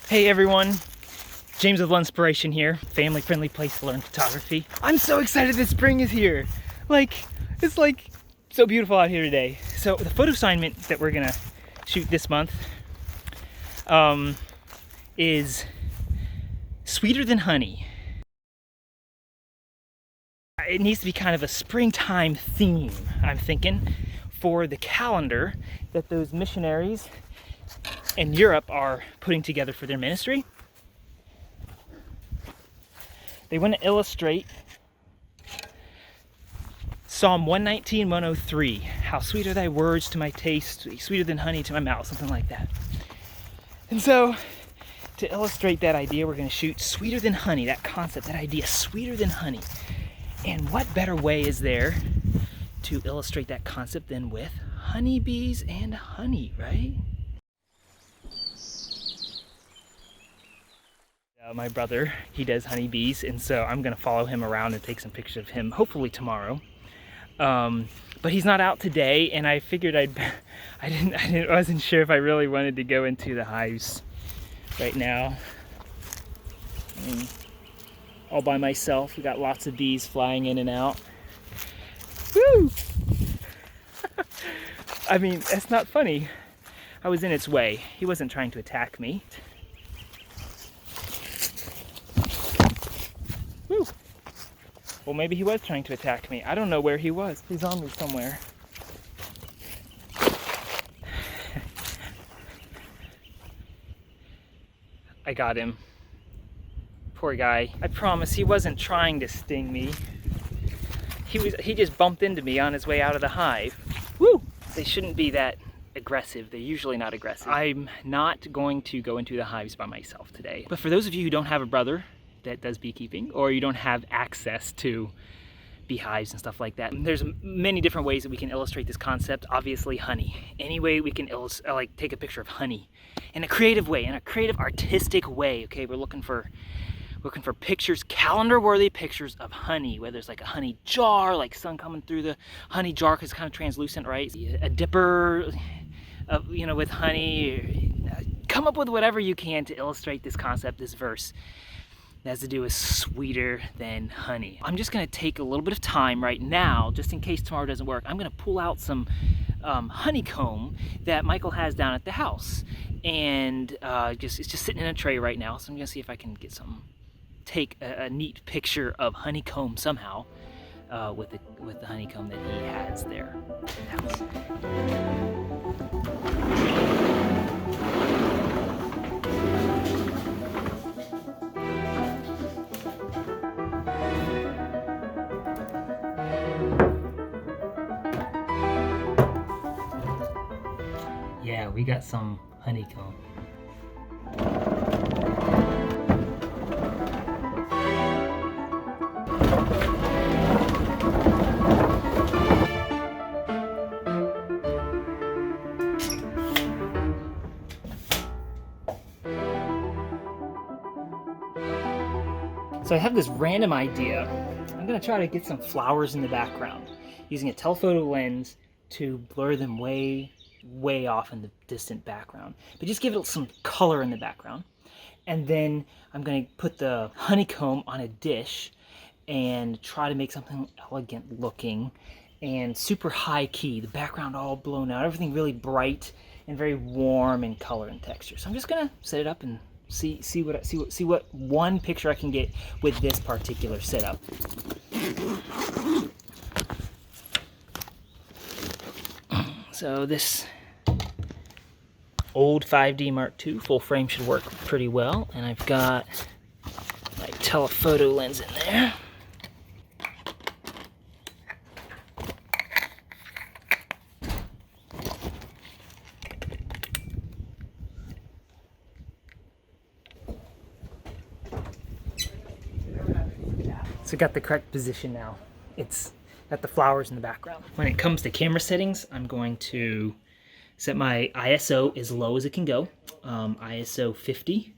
Hey everyone, James with Lenspiration here, family-friendly place to learn photography. I'm so excited that spring is here. It's so beautiful out here today. So the photo assignment that we're gonna shoot this month is Sweeter Than Honey. It needs to be kind of a springtime theme, I'm thinking, for the calendar that those missionaries in Europe are putting together for their ministry. They want to illustrate Psalm 119, 103. How sweet are thy words to my taste, sweeter than honey to my mouth, something like that. And so, to illustrate that idea, we're going to shoot sweeter than honey, that concept, that idea, sweeter than honey. And what better way is there to illustrate that concept than with honeybees and honey, right? My brother, he does honeybees, and so I'm gonna follow him around and take some pictures of him, hopefully tomorrow. But he's not out today, and I figured I wasn't sure if I really wanted to go into the hives right now. All by myself. We got lots of bees flying in and out. Woo! I mean, it's not funny. I was in its way. He wasn't trying to attack me. Woo! Well, maybe he was trying to attack me. I don't know where he was. He's on me somewhere. I got him. Poor guy. I promise he wasn't trying to sting me. He just bumped into me on his way out of the hive. Woo! They shouldn't be that aggressive. They're usually not aggressive. I'm not going to go into the hives by myself today. But for those of you who don't have a brother that does beekeeping, or you don't have access to beehives and stuff like that, there's many different ways that we can illustrate this concept. Obviously honey. Any way we can take a picture of honey in a creative way, in a creative artistic way. Okay, we're looking for pictures, calendar-worthy pictures of honey, whether it's like a honey jar, like sun coming through the honey jar because it's kind of translucent, right? A dipper, with honey. Come up with whatever you can to illustrate this concept, this verse. It has to do with sweeter than honey. I'm just gonna take a little bit of time right now, just in case tomorrow doesn't work. I'm gonna pull out some honeycomb that Michael has down at the house. And it's just sitting in a tray right now, so I'm gonna see if I can get take a neat picture of honeycomb somehow with the honeycomb that he has there in the house. Yeah, we got some honeycomb. So I have this random idea. I'm gonna try to get some flowers in the background using a telephoto lens to blur them way off in the distant background, but just give it some color in the background. And then I'm going to put the honeycomb on a dish and try to make something elegant looking and super high key, the background all blown out, everything really bright and very warm in color and texture. So I'm just going to set it up and see what one picture I can get with this particular setup. So this old 5D Mark II full frame should work pretty well, and I've got my telephoto lens in there. So I got the correct position now. It's got the flowers in the background. When it comes to camera settings, I'm going to set my ISO as low as it can go, ISO 50.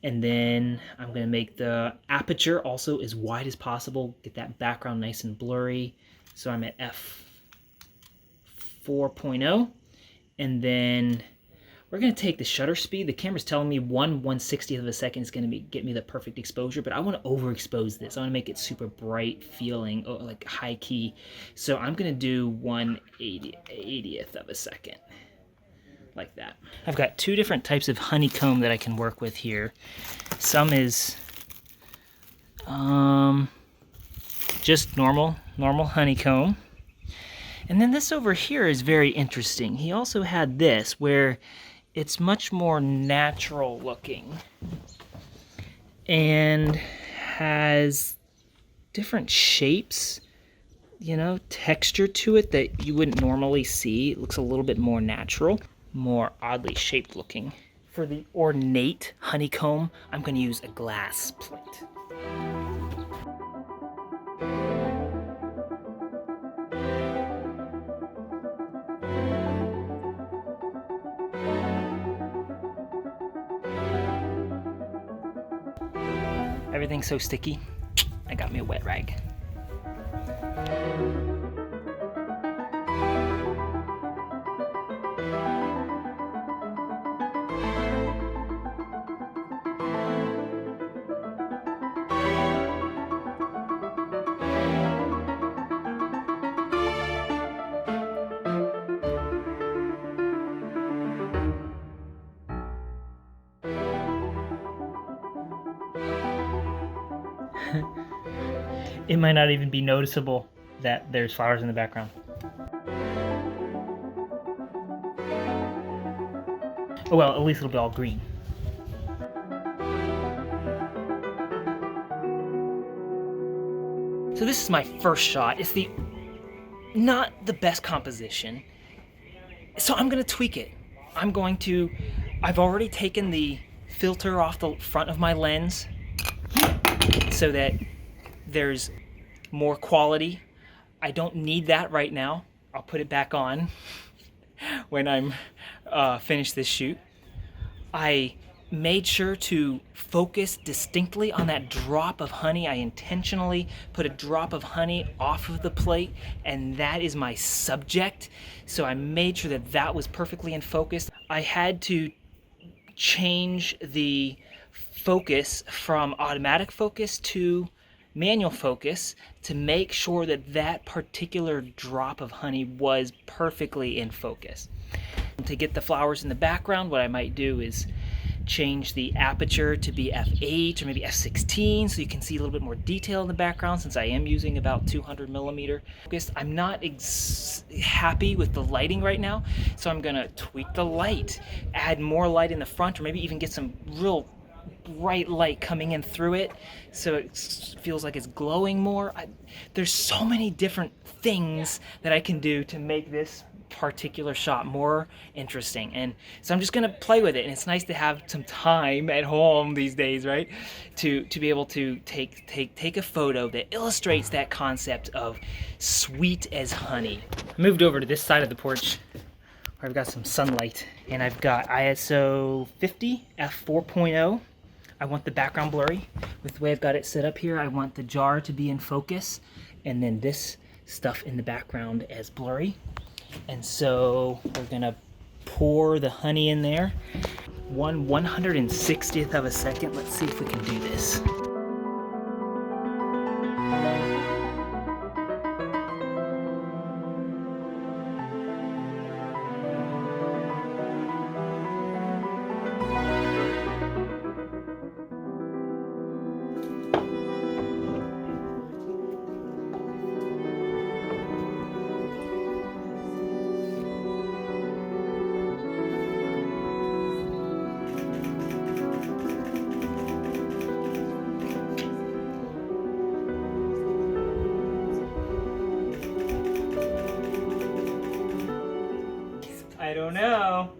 And then I'm going to make the aperture also as wide as possible, get that background nice and blurry. So I'm at f 4.0. And then We're going to take the shutter speed. The camera's telling me 1/160th of a second is going to get me the perfect exposure, but I want to overexpose this. I want to make it super bright feeling, like high key. So I'm going to do 1/80th of a second, like that. I've got two different types of honeycomb that I can work with here. Some is just normal honeycomb. And then this over here is very interesting. He also had this where it's much more natural looking and has different shapes, you know, texture to it that you wouldn't normally see. It looks a little bit more natural, more oddly shaped looking. For the ornate honeycomb, I'm going to use a glass plate. Everything's so sticky, I got me a wet rag. It might not even be noticeable that there's flowers in the background. Oh well, at least it'll be all green. So this is my first shot. It's not the best composition. So I'm gonna tweak it. I've already taken the filter off the front of my lens so that there's more quality. I don't need that right now. I'll put it back on when I'm finished this shoot. I made sure to focus distinctly on that drop of honey. I intentionally put a drop of honey off of the plate, and that is my subject. So I made sure that that was perfectly in focus. I had to change the focus from automatic focus to manual focus to make sure that that particular drop of honey was perfectly in focus. To get the flowers in the background, what I might do is change the aperture to be f8 or maybe f16 so you can see a little bit more detail in the background, since I am using about 200 millimeter focus. I'm not happy with the lighting right now, so I'm gonna tweak the light, add more light in the front, or maybe even get some real bright light coming in through it so it feels like it's glowing more. There's so many different things that I can do to make this particular shot more interesting, and so I'm just gonna play with it. And it's nice to have some time at home these days, right, to be able to take a photo that illustrates that concept of sweet as honey. I moved over to this side of the porch where I've got some sunlight, and I've got ISO 50 f4.0. I want the background blurry. With the way I've got it set up here, I want the jar to be in focus, and then this stuff in the background as blurry. And so we're gonna pour the honey in there. 1/160th of a second. Let's see if we can do this. I don't know.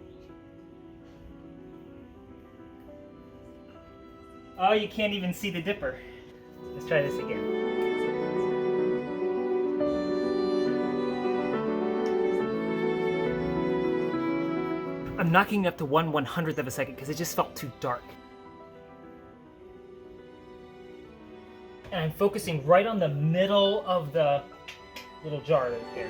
Oh, you can't even see the dipper. Let's try this again. I'm knocking it up to 1/100th of a second because it just felt too dark. And I'm focusing right on the middle of the little jar right there.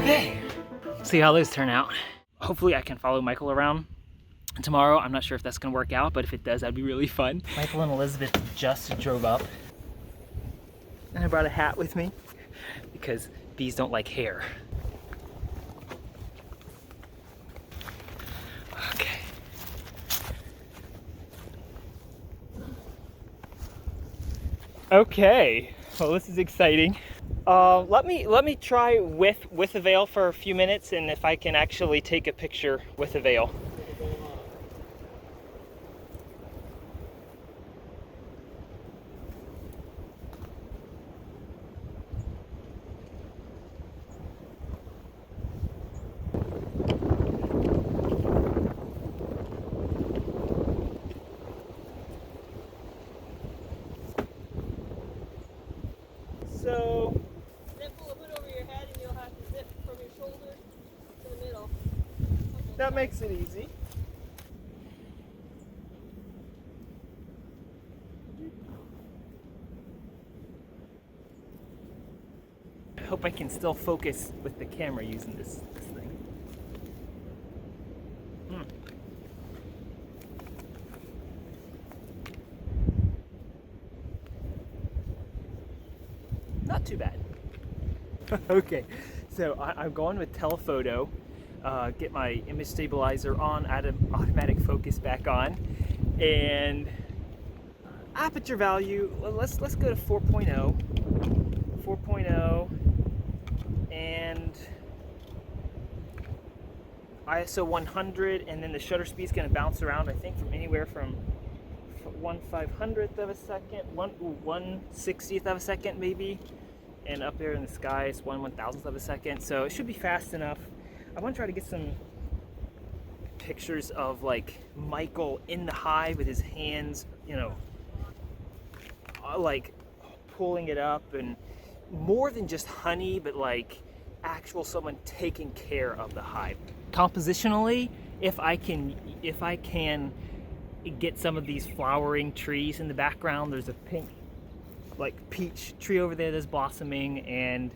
Okay, see how those turn out. Hopefully I can follow Michael around tomorrow. I'm not sure if that's gonna work out, but if it does, that'd be really fun. Michael and Elizabeth just drove up. And I brought a hat with me because bees don't like hair. Okay. Okay, well this is exciting. Let me try with a veil for a few minutes, and if I can actually take a picture with a veil. So Then pull a hood over your head and you'll have to zip from your shoulder to the middle. that makes it easy. I hope I can still focus with the camera using this thing. Not too bad. Okay, so I'm going with telephoto. Get my image stabilizer on, add an automatic focus back on, and aperture value. Let's go to 4.0. 4.0, and ISO 100, and then the shutter speed is going to bounce around. I think from anywhere from 1/500th of a second, 1/60th of a second maybe, and up there in the sky is 1/1000th of a second. So it should be fast enough. I want to try to get some pictures of like Michael in the hive with his hands, you know, like pulling it up, and more than just honey, but like actual someone taking care of the hive. Compositionally, if I can get some of these flowering trees in the background. There's a pink, like peach tree over there that's blossoming, and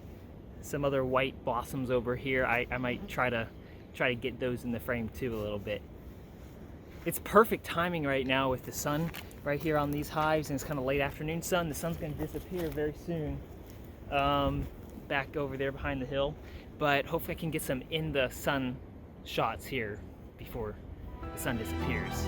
some other white blossoms over here. I might try to get those in the frame too a little bit. It's perfect timing right now with the sun right here on these hives, and it's kind of late afternoon sun. The sun's going to disappear very soon, back over there behind the hill, but hopefully I can get some in the sun shots here before the sun disappears.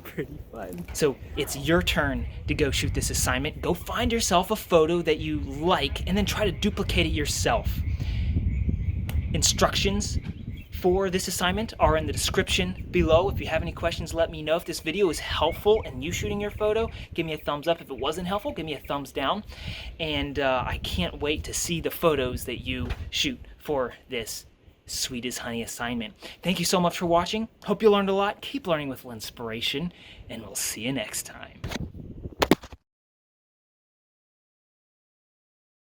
Pretty fun. So it's your turn to go shoot this assignment. Go find yourself a photo that you like and then try to duplicate it yourself. Instructions for this assignment are in the description below. If you have any questions, let me know. If this video is helpful and you shooting your photo, give me a thumbs up. If it wasn't helpful, give me a thumbs down. And I can't wait to see the photos that you shoot for this sweet as honey assignment. Thank you so much for watching. Hope you learned a lot. Keep learning with Lenspiration, and we'll see you next time.